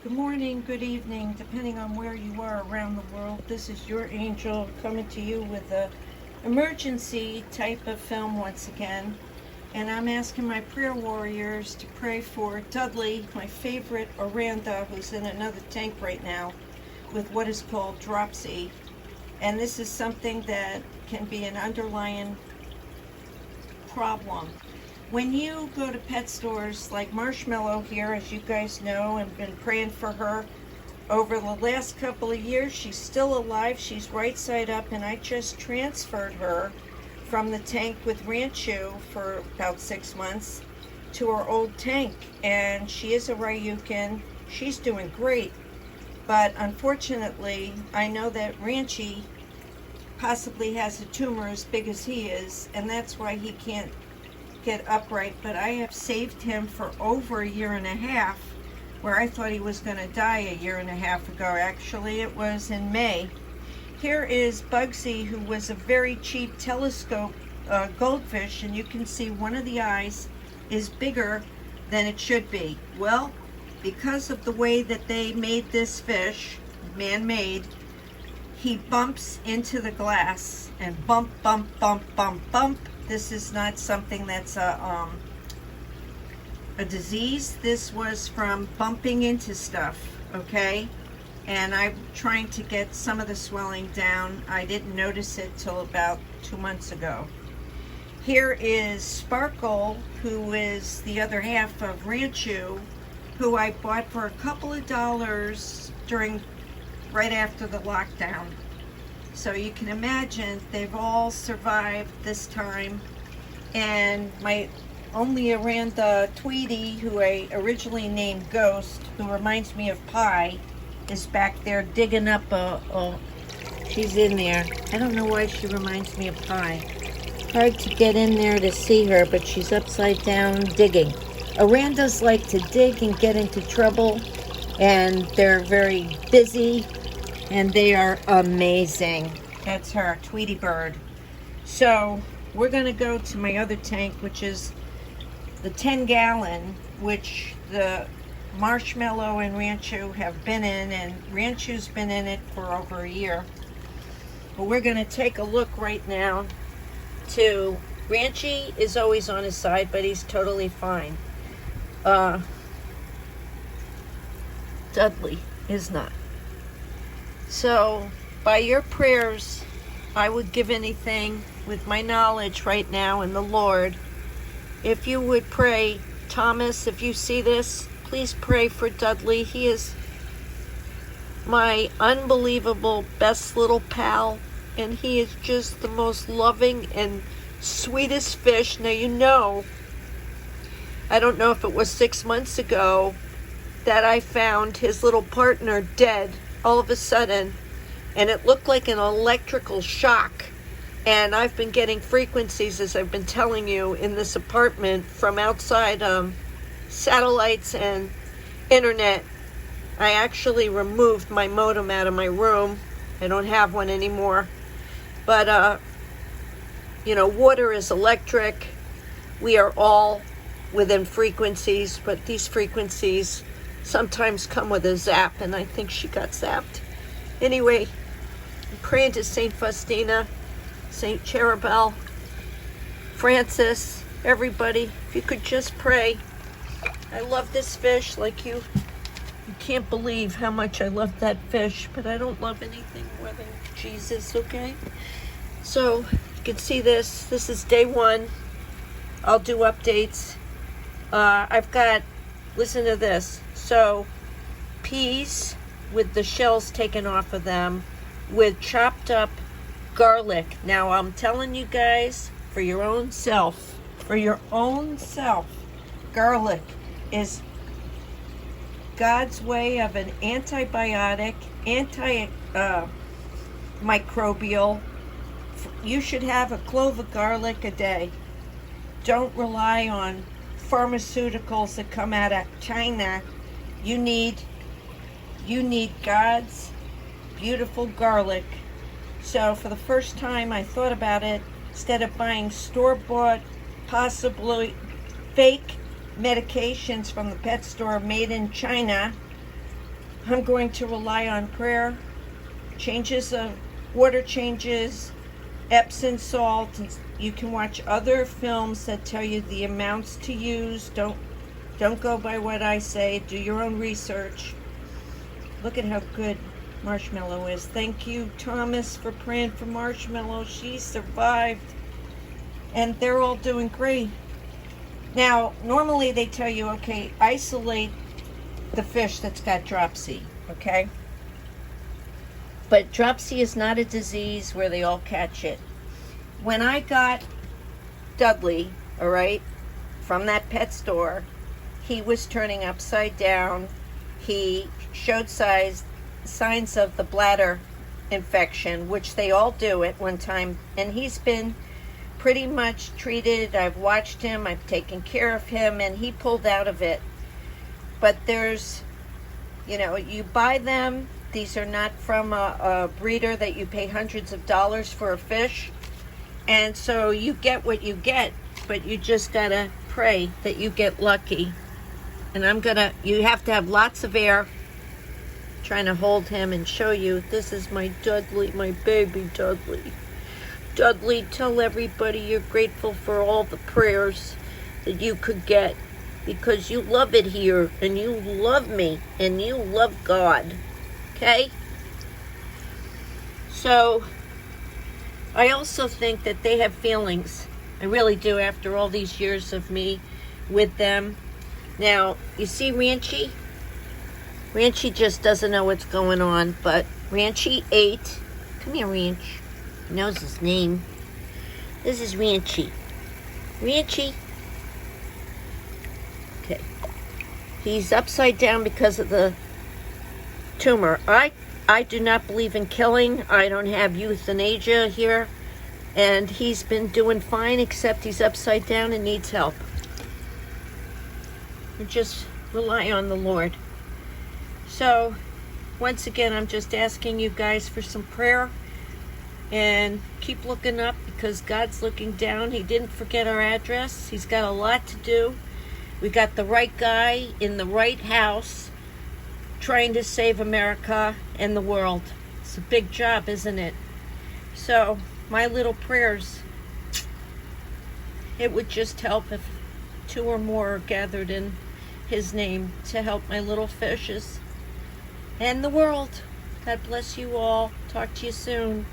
Good morning, good evening, depending on where you are around the world. This is your angel coming to you with a emergency type of film once again. And I'm asking my prayer warriors to pray for Dudley, my favorite Oranda, who's in another tank right now with what is called dropsy. And this is something that can be an underlying problem. When you go to pet stores like Marshmallow here, as you guys know, and been praying for her over the last couple of years, she's still alive, she's right side up, and I just transferred her from the tank with Ranchu for about 6 months to her old tank, and she is a Ryukin. She's doing great, but unfortunately I know that Ranchi possibly has a tumor as big as he is, and that's why he can't get upright. But I have saved him for over a year and a half, where I thought he was going to die a year and a half ago. Actually, it was in May. Here is Bugsy, who was a very cheap telescope goldfish, and you can see one of the eyes is bigger than it should be. Well, because of the way that they made this fish, man-made, he bumps into the glass and bump, bump, bump, bump, bump. This is not something that's a disease. This was from bumping into stuff, okay? And I'm trying to get some of the swelling down. I didn't notice it till about 2 months ago. Here is Sparkle, who is the other half of Ranchu, who I bought for a couple of dollars right after the lockdown. So you can imagine they've all survived this time. And my only Oranda Tweety, who I originally named Ghost, who reminds me of Pie, is back there digging up she's in there. I don't know why she reminds me of Pie. Hard to get in there to see her, but she's upside down digging. Orandas like to dig and get into trouble, and they're very busy, and they are amazing. That's her, Tweety Bird. So we're going to go to my other tank, which is the 10-gallon, which the Marshmallow and Ranchu have been in, and Ranchu's been in it for over a year. But we're going to take a look right now to Ranchi is always on his side, but he's totally fine. Dudley is not. So, by your prayers, I would give anything with my knowledge right now in the Lord. If you would pray, Thomas, if you see this, please pray for Dudley. He is my unbelievable best little pal, and he is just the most loving and sweetest fish. Now, you know, I don't know if it was 6 months ago that I found his little partner dead all of a sudden, and it looked like an electrical shock. And I've been getting frequencies, as I've been telling you, in this apartment from outside satellites and internet. I actually removed my modem out of my room. I don't have one anymore. But, water is electric. We are all within frequencies, but these frequencies sometimes come with a zap, and I think she got zapped. Anyway, I'm praying to St. Faustina, St. Cherubel, Francis, everybody. If you could just pray. I love this fish like you can't believe how much I love that fish, but I don't love anything more than Jesus, okay? So, you can see this. This is day 1. I'll do updates. I've got, listen to this. So, peas with the shells taken off of them with chopped up garlic. Now, I'm telling you guys, for your own self, garlic is God's way of an antibiotic, microbial. You should have a clove of garlic a day. Don't rely on pharmaceuticals that come out of China. You need God's beautiful garlic. So for the first time I thought about it, instead of buying store-bought, possibly fake medications from the pet store made in China, I'm going to rely on prayer, changes of water changes, Epsom salt. And you can watch other films that tell you the amounts to use. Don't go by what I say. Do your own research. Look at how good Marshmallow is. Thank you, Thomas, for praying for Marshmallow. She survived. And they're all doing great. Now, normally they tell you, okay, isolate the fish that's got dropsy, okay? But dropsy is not a disease where they all catch it. When I got Dudley, all right, from that pet store, he was turning upside down. He showed signs of the bladder infection, which they all do at one time, and he's been pretty much treated. I've watched him, I've taken care of him, and he pulled out of it. But there's, you buy them. These are not from a breeder that you pay hundreds of dollars for a fish. And so you get what you get, but you just gotta pray that you get lucky. And you have to have lots of air. Trying to hold him and show you, this is my Dudley, my baby Dudley. Dudley, tell everybody you're grateful for all the prayers that you could get, because you love it here, and you love me, and you love God. Okay? So, I also think that they have feelings. I really do, after all these years of me with them. Now, you see Ranchi? Ranchi just doesn't know what's going on, but Ranchi ate. Come here, Ranch. He knows his name. This is Ranchi. Ranchi. Okay. He's upside down because of the tumor. I do not believe in killing. I don't have euthanasia here. And he's been doing fine, except he's upside down and needs help. We just rely on the Lord. So, once again, I'm just asking you guys for some prayer. And keep looking up, because God's looking down. He didn't forget our address. He's got a lot to do. We got the right guy in the right house trying to save America and the world. It's a big job, isn't it? So, my little prayers, it would just help if 2 or more are gathered in His name to help my little fishes and the world. God bless you all. Talk to you soon.